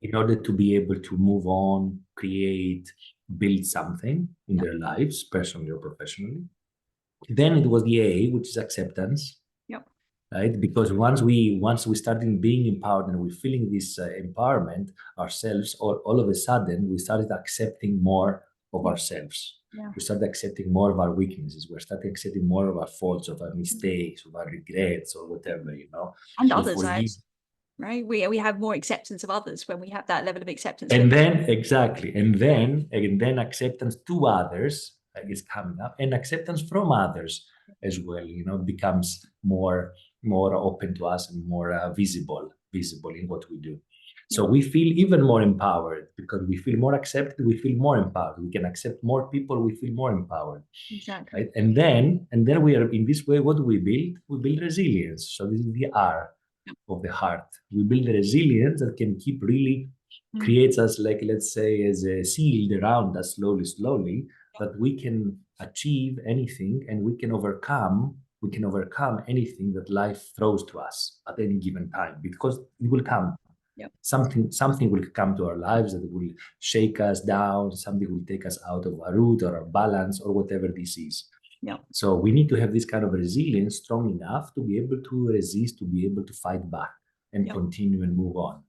in order to be able to move on, create, build something in their lives, personally or professionally. Then it was the A, which is acceptance. Right? Because once we started being empowered and we're feeling this empowerment ourselves, all of a sudden we started accepting more of ourselves. We started accepting more of our weaknesses. We started accepting more of our faults, of our mistakes, of our regrets, or whatever, And others, right? We have more acceptance of others when we have that level of acceptance. And then then acceptance to others is coming up, and acceptance from others as well, becomes more open to us and more visible in what we do. So we feel even more empowered because we feel more accepted, we feel more empowered. We can accept more people, we feel more empowered. Exactly. Right? And then we are, in this way, what do we build? We build resilience. So this is the R of the heart. We build a resilience that can keep really creates us, like, let's say, as a shield around us, slowly, that we can achieve anything and we can overcome anything that life throws to us at any given time, because it will come. Yeah. Something will come to our lives that will shake us down, something will take us out of our route or our balance or whatever this is. Yeah. So we need to have this kind of resilience strong enough to be able to resist, to be able to fight back and continue and move on.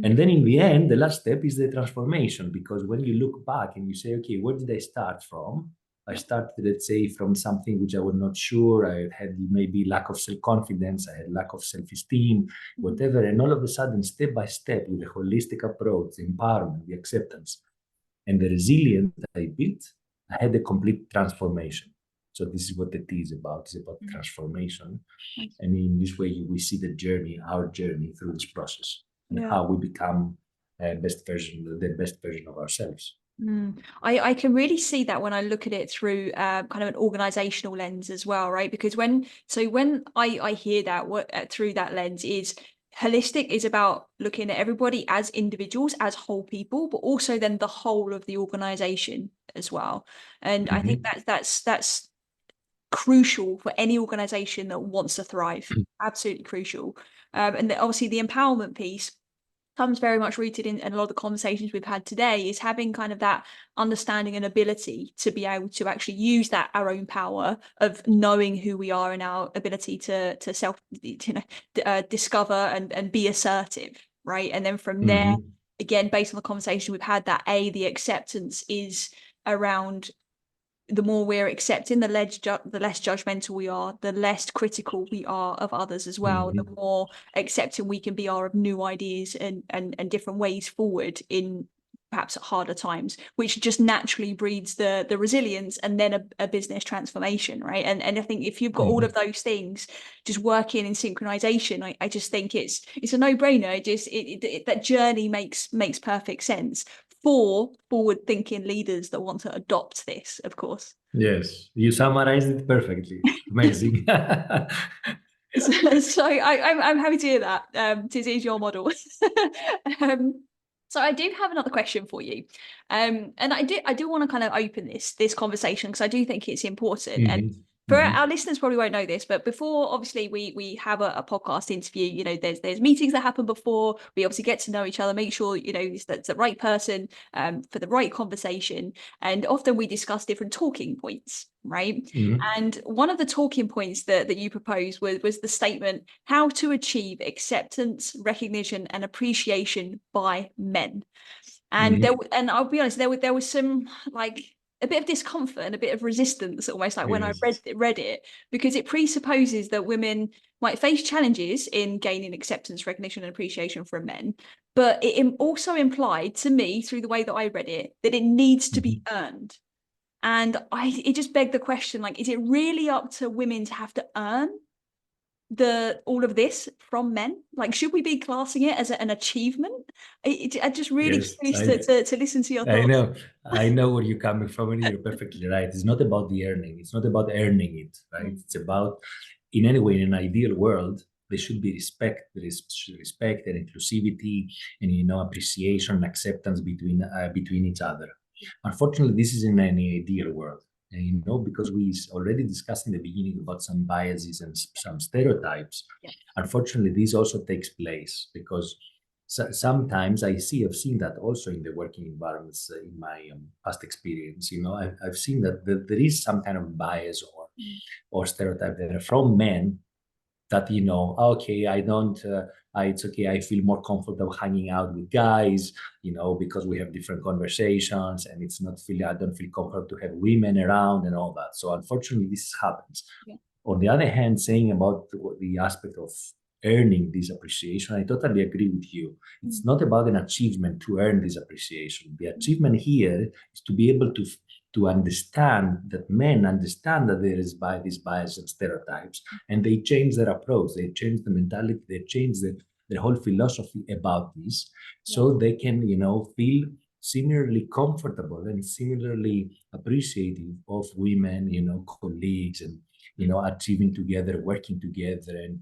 And then in the end, the last step is the transformation, because when you look back and you say, okay, where did I start from? I started, let's say, from something which I was not sure. I had maybe lack of self-confidence. I had lack of self-esteem, whatever. And all of a sudden, step by step, with a holistic approach, the empowerment, the acceptance, and the resilience that I built, I had a complete transformation. So this is what the T is about. It's about transformation. Nice. And in this way, we see the journey, our journey through this process, and how we become the best version of ourselves. I can really see that when I look at it through kind of an organizational lens as well, right? Because when I hear that through that lens is holistic is about looking at everybody as individuals, as whole people, but also then the whole of the organization as well. And I think that's crucial for any organization that wants to thrive. Absolutely crucial. And obviously the empowerment piece comes very much rooted in a lot of the conversations we've had today, is having kind of that understanding and ability to be able to actually use that our own power of knowing who we are and our ability to self discover and be assertive, right? And then from there, again, based on the conversation we've had, that the acceptance is around the more we're accepting, the less judgmental we are, the less critical we are of others as well, the more accepting we can be of new ideas and different ways forward in perhaps harder times, which just naturally breeds the resilience and then a business transformation, right? And I think if you've got all of those things just working in synchronization, I just think it's a no-brainer. That journey makes perfect sense for forward-thinking leaders that want to adopt this, of course. Yes, you summarized it perfectly. Amazing. So I'm happy to hear that. This is your model. So I do have another question for you, and I do want to kind of open this conversation because I do think it's important. And for our listeners probably won't know this, but before obviously we have a podcast interview, you know, there's meetings that happen before. We obviously get to know each other, make sure, you know, that's the right person for the right conversation. And often we discuss different talking points, right? And one of the talking points that you proposed was the statement, how to achieve acceptance, recognition, and appreciation by men. And and I'll be honest, there was some like a bit of discomfort and a bit of resistance almost like when I read it, because it presupposes that women might face challenges in gaining acceptance, recognition, and appreciation from men. But it also implied to me through the way that I read it that it needs to be earned. And it just begged the question, like, is it really up to women to have to earn all of this from men? Like, should we be classing it as an achievement? I just really curious to listen to your thoughts. I know where you're coming from, and you're perfectly right. It's not about the earning. It's not about earning it, right? It's about, in any way, in an ideal world, there should be respect. There is respect and inclusivity, and appreciation and acceptance between each other. Unfortunately, this is in any ideal world. And, because we already discussed in the beginning about some biases and some stereotypes. Unfortunately, this also takes place because sometimes I've seen that also in the working environments in my past experience. I've seen that there is some kind of bias or stereotype there from men that, okay, it's okay, I feel more comfortable hanging out with guys, because we have different conversations, and I don't feel comfortable to have women around and all that. So unfortunately, this happens. On the other hand, saying about the aspect of earning this appreciation, I totally agree with you. It's not about an achievement to earn this appreciation. The achievement here is to be able to understand that men understand that there is these bias and stereotypes, and they change their approach, they change the mentality, they change their whole philosophy about this, so they can, feel similarly comfortable and similarly appreciative of women, colleagues, and achieving together, working together, and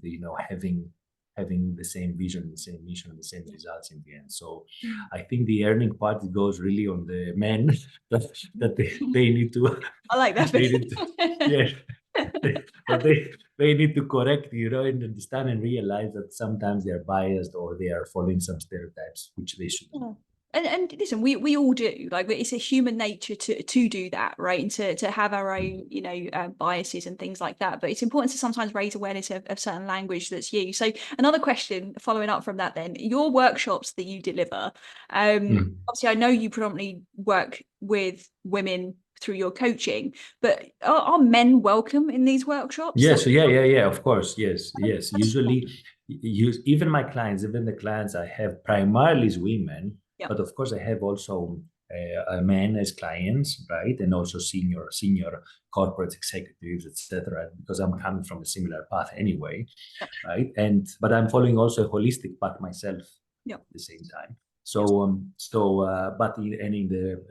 having the same vision, the same mission, the same results in the end. So I think the earning part goes really on the men that they need to. I like that. They need to, yeah. But they need to correct, and understand and realize that sometimes they are biased or they are following some stereotypes, which they shouldn't. Yeah. And listen, we all do, like, it's a human nature to do that, right? And to have our own, biases and things like that. But it's important to sometimes raise awareness of certain language that's used. So another question following up from that, then, your workshops that you deliver, obviously I know you predominantly work with women through your coaching, but are men welcome in these workshops? Yes, yeah, of course, yes. Usually, even my clients, even the clients I have primarily is women, Yeah. but of course I have also men as clients, right? And also senior corporate executives, etc. Because I'm coming from a similar path anyway, Yeah. right? But I'm following also a holistic path myself Yeah. at the same time. Yes. But in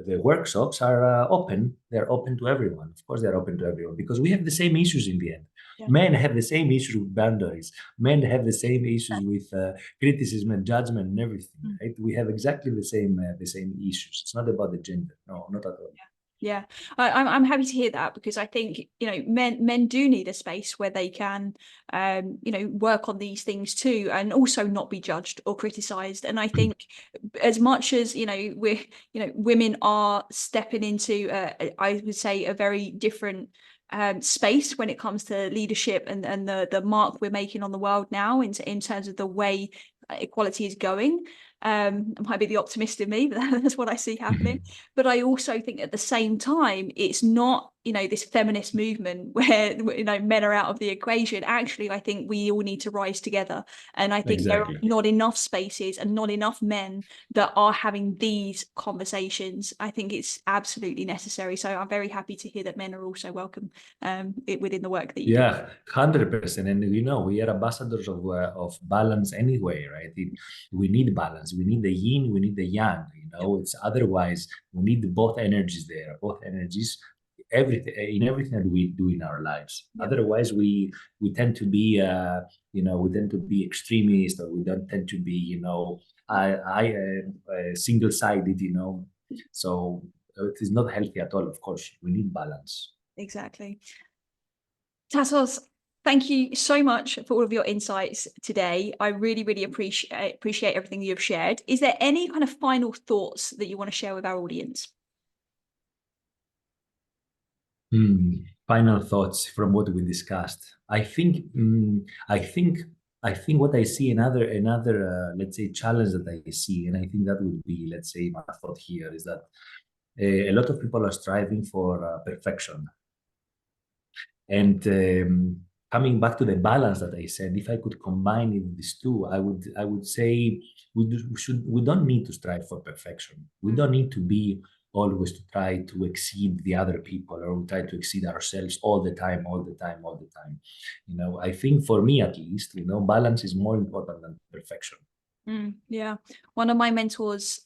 the workshops are open. They're open to everyone. Of course, they're open to everyone because we have the same issues in the end. Yeah. Men have the same issues with boundaries. Men have the same issues with criticism and judgment and everything. Right? We have exactly the same issues. It's not about the gender. No, not at all. Yeah, I'm happy to hear that, because I think, men do need a space where they can work on these things too, and also not be judged or criticized. And I think as much as we're women are stepping into I would say a very different space when it comes to leadership and the mark we're making on the world now in terms of the way equality is going. It might be the optimist in me, but that's what I see happening. But I also think at the same time, it's not, this feminist movement where, men are out of the equation. Actually, I think we all need to rise together. And I think there are Exactly. not enough spaces and not enough men that are having these conversations. I think it's absolutely necessary. So I'm very happy to hear that men are also welcome within the work that you do. Yeah, 100%. And we are ambassadors of balance anyway, right? We need balance. We need the yin, we need the yang. It's otherwise we need both energies there, both energies, everything in everything that we do in our lives. Yep. Otherwise, we tend to be we tend to be extremist, or we don't tend to be single-sided. So it is not healthy at all. Of course, we need balance. Exactly. Tassos, thank you so much for all of your insights today. I really, really appreciate everything you've shared. Is there any kind of final thoughts that you want to share with our audience? Final thoughts from what we discussed. I think what I see another let's say challenge that I see, and I think that would be, let's say, my thought here is that a lot of people are striving for perfection. And coming back to the balance that I said, if I could combine these two, I would say we don't need to strive for perfection. We don't need to be always to try to exceed the other people, or we try to exceed ourselves all the time. I think for me at least, balance is more important than perfection. Yeah. One of my mentors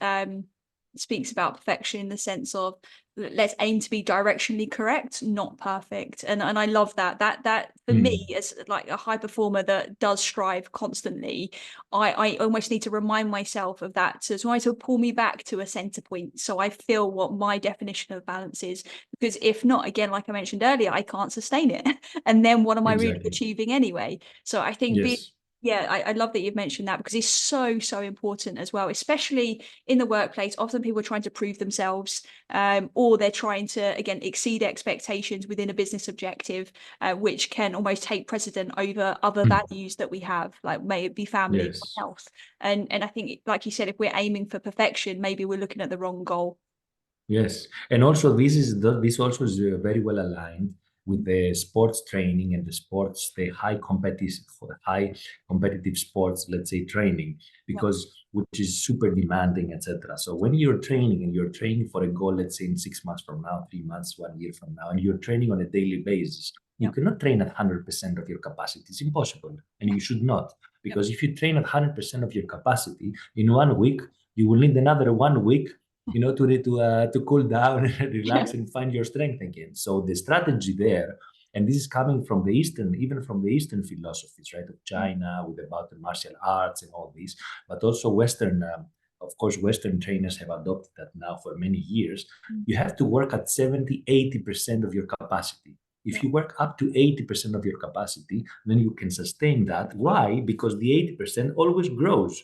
speaks about perfection in the sense of, let's aim to be directionally correct, not perfect. And I love that for me, as like a high performer that does strive constantly, I almost need to remind myself of that to try to pull me back to a center point, so I feel what my definition of balance is. Because if not, again, like I mentioned earlier, I can't sustain it. And then what am I really achieving anyway? So I think I love that you've mentioned that, because it's so, so important as well, especially in the workplace. Often people are trying to prove themselves, or they're trying to, again, exceed expectations within a business objective, which can almost take precedent over other values that we have, like may it be family or health. And I think, like you said, if we're aiming for perfection, maybe we're looking at the wrong goal. Yes, and also this also is very well aligned with the sports training and the high competitive sports, let's say, training, because which is super demanding, etc. So when you're training and you're training for a goal, let's say in 6 months from now, 3 months, 1 year from now, and you're training on a daily basis, you cannot train at 100% of your capacity. It's impossible, and you should not, because if you train at 100% of your capacity in 1 week, you will need another 1 week to cool down and relax and find your strength again. So the strategy there, and this is coming from the even from the Eastern philosophies, right, of China, about the martial arts and all this, but also Western, of course, Western trainers have adopted that now for many years. You have to work at 70, 80% of your capacity. If you work up to 80% of your capacity, then you can sustain that. Why? Because the 80% always grows.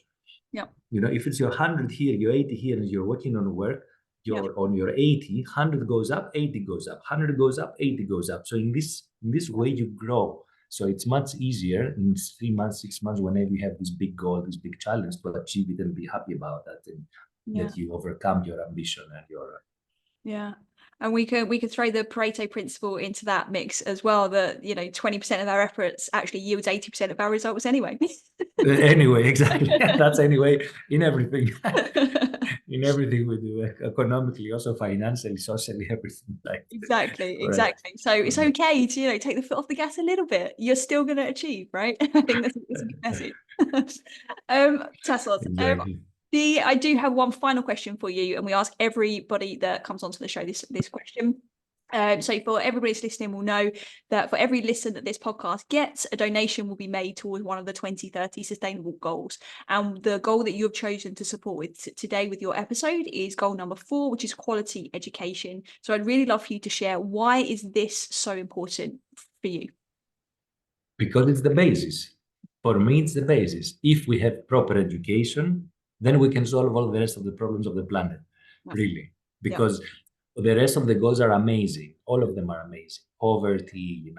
Yeah. If it's your 100 here, your 80 here, and you're working on work, you're on your 80, 100 goes up, 80 goes up, 100 goes up, 80 goes up. So in this way, you grow. So it's much easier in 3 months, 6 months, whenever you have this big goal, this big challenge, to achieve it and be happy about that, and that you overcome your ambition and your. Yeah. And we could throw the Pareto principle into that mix as well, that 20% of our efforts actually yields 80% of our results anyway. Anyway, exactly. That's anyway in everything. In everything we do, economically, also financially, socially, everything. Like Exactly. right. So it's okay to take the foot off the gas a little bit. You're still going to achieve, right? I think that's a good message. Tassos, Exactly. I do have one final question for you, and we ask everybody that comes onto the show this question. So for everybody that's listening will know that for every listen that this podcast gets, a donation will be made towards one of the 2030 sustainable goals. And the goal that you have chosen to support with today with your episode is goal number 4, which is quality education. So I'd really love for you to share, why is this so important for you? Because it's the basis. For me, it's the basis. If we have proper education, then we can solve all the rest of the problems of the planet, really. Because the rest of the goals are amazing. All of them are amazing. Poverty,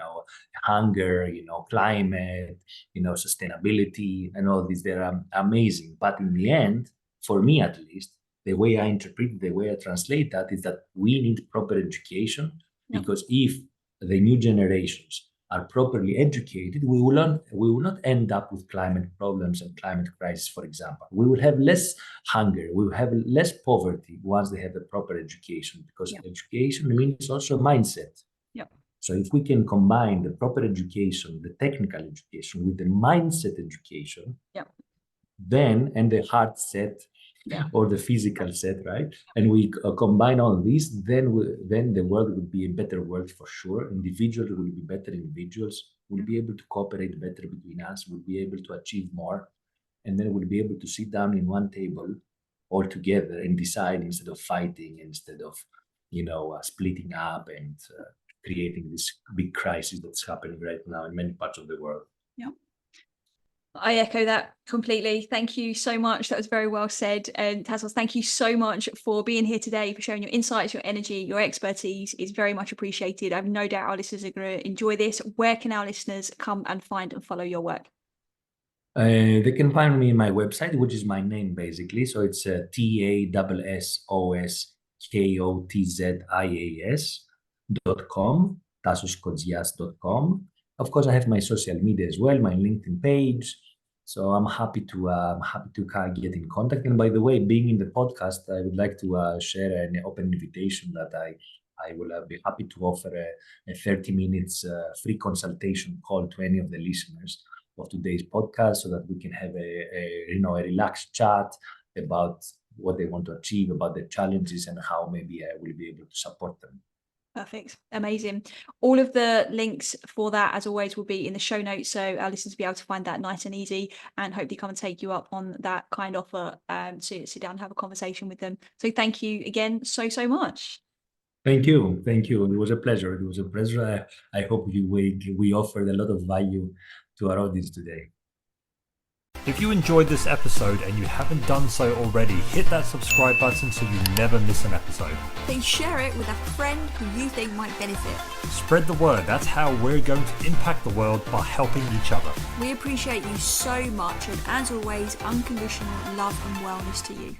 hunger, climate, sustainability, and all these, they're amazing. But in the end, for me at least, the way I interpret, the way I translate that is that we need proper education, because if the new generations are properly educated, we will not end up with climate problems and climate crisis, for example. We will have less hunger, we will have less poverty once they have a proper education, because education means also mindset. So if we can combine the proper education, the technical education, with the mindset education, then, and the heart set, or the physical set, right? And we combine all of these, then the world will be a better world for sure. Individuals will be better individuals. We'll be able to cooperate better between us. We'll be able to achieve more. And then we'll be able to sit down in one table all together and decide, instead of fighting, instead of, splitting up and creating this big crisis that's happening right now in many parts of the world. I echo that completely. Thank you so much. That was very well said. And Tassos, thank you so much for being here today, for sharing your insights, your energy, your expertise. Is very much appreciated. I have no doubt our listeners are going to enjoy this. Where can our listeners come and find and follow your work? They can find me on my website, which is my name basically. So it's TASSOSKOTZIAS.com, tassoskotsias.com. Of course, I have my social media as well, my LinkedIn page. So I'm happy to get in contact. And by the way, being in the podcast, I would like to share an open invitation that I will be happy to offer a 30 minutes free consultation call to any of the listeners of today's podcast, so that we can have a relaxed chat about what they want to achieve, about the challenges, and how maybe I will be able to support them. Perfect. Amazing. All of the links for that, as always, will be in the show notes, so our listeners will be able to find that nice and easy, and hopefully come and take you up on that kind offer, to sit down and have a conversation with them. So thank you again so much. Thank you. It was a pleasure. I hope we offered a lot of value to our audience today. If you enjoyed this episode and you haven't done so already, hit that subscribe button so you never miss an episode. Then share it with a friend who you think might benefit. Spread the word. That's how we're going to impact the world, by helping each other. We appreciate you so much, and as always, unconditional love and wellness to you.